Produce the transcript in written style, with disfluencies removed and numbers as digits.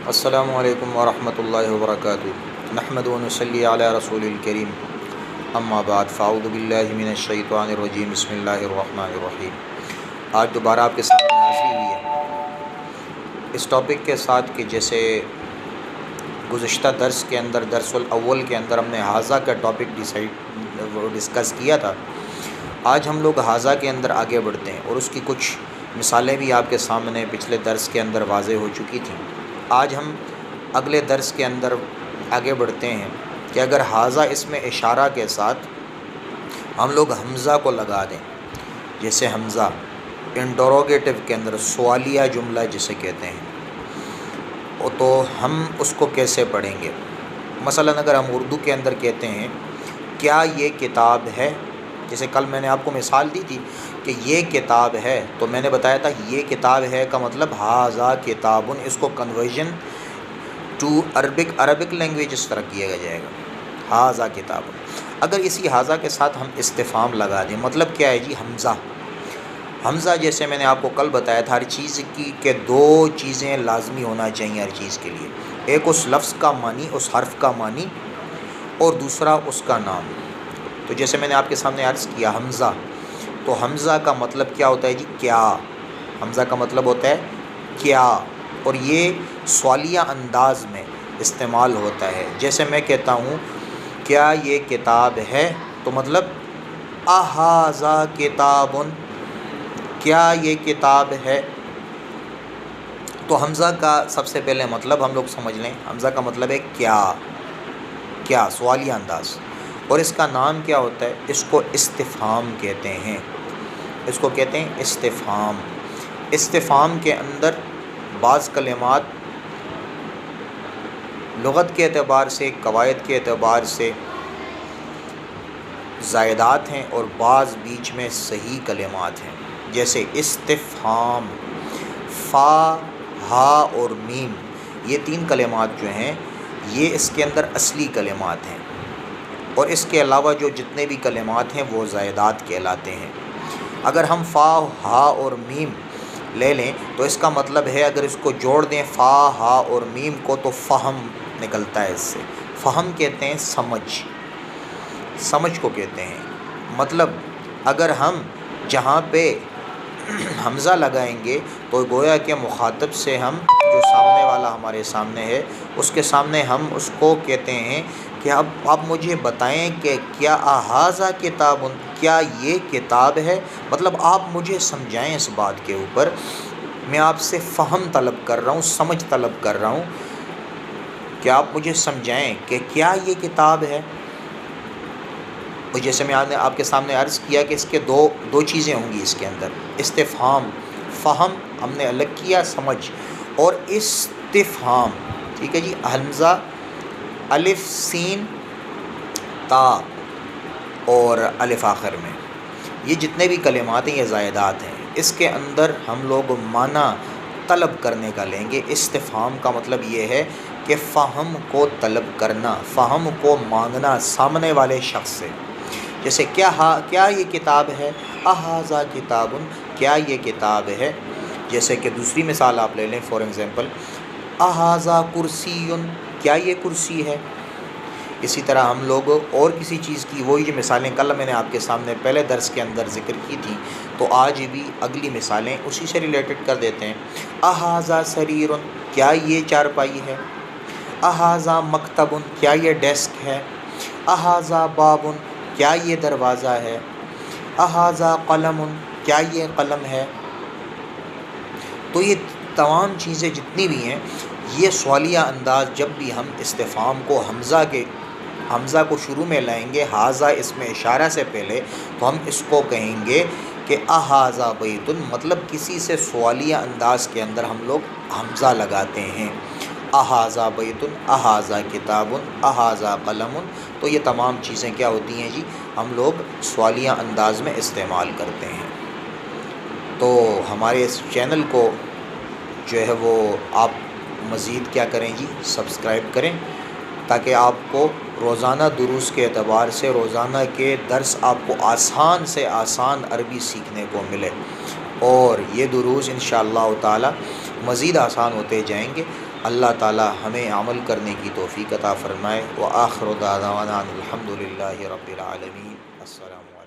السلام علیکم ورحمۃ اللہ وبرکاتہ۔ نحمد و نصلی علی رسول الکریم، اما بعد فاعوذ باللہ من الشیطان الرجیم، بسم اللہ الرحمن الرحیم۔ آج دوبارہ آپ کے سامنے حاضری ہوئی ہے اس ٹاپک کے ساتھ کہ جیسے گزشتہ درس کے اندر، درس الاول کے اندر ہم نے حاضہ کا ٹاپک ڈسکس کیا تھا۔ آج ہم لوگ حاضہ کے اندر آگے بڑھتے ہیں اور اس کی کچھ مثالیں بھی آپ کے سامنے پچھلے درس کے اندر واضح ہو چکی تھیں۔ آج ہم اگلے درس کے اندر آگے بڑھتے ہیں کہ اگر حاضہ اسم اشارہ کے ساتھ ہم لوگ حمزہ کو لگا دیں، جیسے حمزہ انٹروگیٹو کے اندر سوالیہ جملہ جسے کہتے ہیں، تو ہم اس کو کیسے پڑھیں گے؟ مثلا اگر ہم اردو کے اندر کہتے ہیں کیا یہ کتاب ہے، جیسے کل میں نے آپ کو مثال دی تھی کہ یہ کتاب ہے، تو میں نے بتایا تھا یہ کتاب ہے کا مطلب حاذا کتاب، اس کو کنورژن ٹو عربک لینگویج اس طرح کیا جائے گا، حاذا کتاب۔ اگر اسی حاذا کے ساتھ ہم استفہام لگا دیں، مطلب کیا ہے جی؟ حمزہ جیسے میں نے آپ کو کل بتایا تھا، ہر چیز کی کہ دو چیزیں لازمی ہونا چاہیے ہر چیز کے لیے، ایک اس لفظ کا معنی، اس حرف کا معنی، اور دوسرا اس کا نام۔ تو جیسے میں نے آپ کے سامنے عرض کیا حمزہ، تو حمزہ کا مطلب کیا ہوتا ہے جی؟ کیا۔ حمزہ کا مطلب ہوتا ہے کیا، اور یہ سوالیہ انداز میں استعمال ہوتا ہے۔ جیسے میں کہتا ہوں کیا یہ کتاب ہے، تو مطلب احاذا کتاب، کیا یہ کتاب ہے۔ تو حمزہ کا سب سے پہلے مطلب ہم لوگ سمجھ لیں، حمزہ کا مطلب ہے کیا، سوالیہ انداز۔ اور اس کا نام کیا ہوتا ہے؟ اس کو استفہام کہتے ہیں، اس کو کہتے ہیں استفہام۔ استفہام کے اندر بعض کلمات لغت کے اعتبار سے، قواعد کے اعتبار سے زائدات ہیں اور بعض بیچ میں صحیح کلمات ہیں۔ جیسے استفہام، فا، ہا اور میم، یہ تین کلمات جو ہیں یہ اس کے اندر اصلی کلمات ہیں، اور اس کے علاوہ جو جتنے بھی کلمات ہیں وہ زائدات کہلاتے ہیں۔ اگر ہم فا، ہا اور میم لے لیں تو اس کا مطلب ہے، اگر اس کو جوڑ دیں فا، ہا اور میم کو، تو فہم نکلتا ہے۔ اس سے فہم کہتے ہیں سمجھ کو کہتے ہیں۔ مطلب اگر ہم جہاں پہ حمزہ لگائیں گے تو گویا کہ مخاطب سے ہم، جو سامنے والا ہمارے سامنے ہے، اس کے سامنے ہم اس کو کہتے ہیں کہ اب آپ مجھے بتائیں کہ کیا احاذا کتاب، کیا یہ کتاب ہے، مطلب آپ مجھے سمجھائیں اس بات کے اوپر، میں آپ سے فہم طلب کر رہا ہوں، سمجھ طلب کر رہا ہوں کہ آپ مجھے سمجھائیں کہ کیا یہ کتاب ہے۔ اور جیسے میں نے آپ کے سامنے عرض کیا کہ اس کے دو چیزیں ہوں گی اس کے اندر، استفہام، فہم ہم نے الگ کیا، سمجھ، اور استفہام، ٹھیک ہے جی۔ حمزہ، الف، سین، تا اور الف آخر میں، یہ جتنے بھی کلمات ہیں یہ زائدات ہیں۔ اس کے اندر ہم لوگ معنی طلب کرنے کا لیں گے۔ استفہام کا مطلب یہ ہے کہ فہم کو طلب کرنا، فہم کو مانگنا سامنے والے شخص سے۔ جیسے کیا یہ کتاب ہے، احاذا کتاب، کیا یہ کتاب ہے۔ جیسے کہ دوسری مثال آپ لے لیں، فار ایگزامپل احاذا کرسی، کیا یہ کرسی ہے۔ اسی طرح ہم لوگ اور کسی چیز کی وہی جو مثالیں کل میں نے آپ کے سامنے پہلے درس کے اندر ذکر کی تھی، تو آج بھی اگلی مثالیں اسی سے ریلیٹڈ کر دیتے ہیں۔ احاذا سریر، کیا یہ چارپائی ہے۔ احاذا مکتب، کیا یہ ڈیسک ہے۔ احاذا باب، کیا یہ دروازہ ہے۔ احاذا قلم، کیا یہ قلم ہے۔ تو یہ تمام چیزیں جتنی بھی ہیں، یہ سوالیہ انداز، جب بھی ہم استفہام کو حمزہ کو شروع میں لائیں گے، حاذا اسم اشارہ سے پہلے، تو ہم اس کو کہیں گے کہ احاذا بیت، مطلب کسی سے سوالیہ انداز کے اندر ہم لوگ حمزہ لگاتے ہیں۔ احاذا بیت، احاذا کتاب، احاذا قلم، تو یہ تمام چیزیں کیا ہوتی ہیں جی؟ ہم لوگ سوالیہ انداز میں استعمال کرتے ہیں۔ تو ہمارے اس چینل کو جو ہے وہ آپ مزید کیا کریں جی؟ سبسکرائب کریں، تاکہ آپ کو روزانہ دروس کے اعتبار سے، روزانہ کے درس آپ کو آسان سے آسان عربی سیکھنے کو ملے، اور یہ دروس انشاءاللہ تعالی مزید آسان ہوتے جائیں گے۔ اللہ تعالی ہمیں عمل کرنے کی توفیق عطا فرمائے۔ وآخر دعوانا الحمد للہ رب العالمین۔ السلام علیکم۔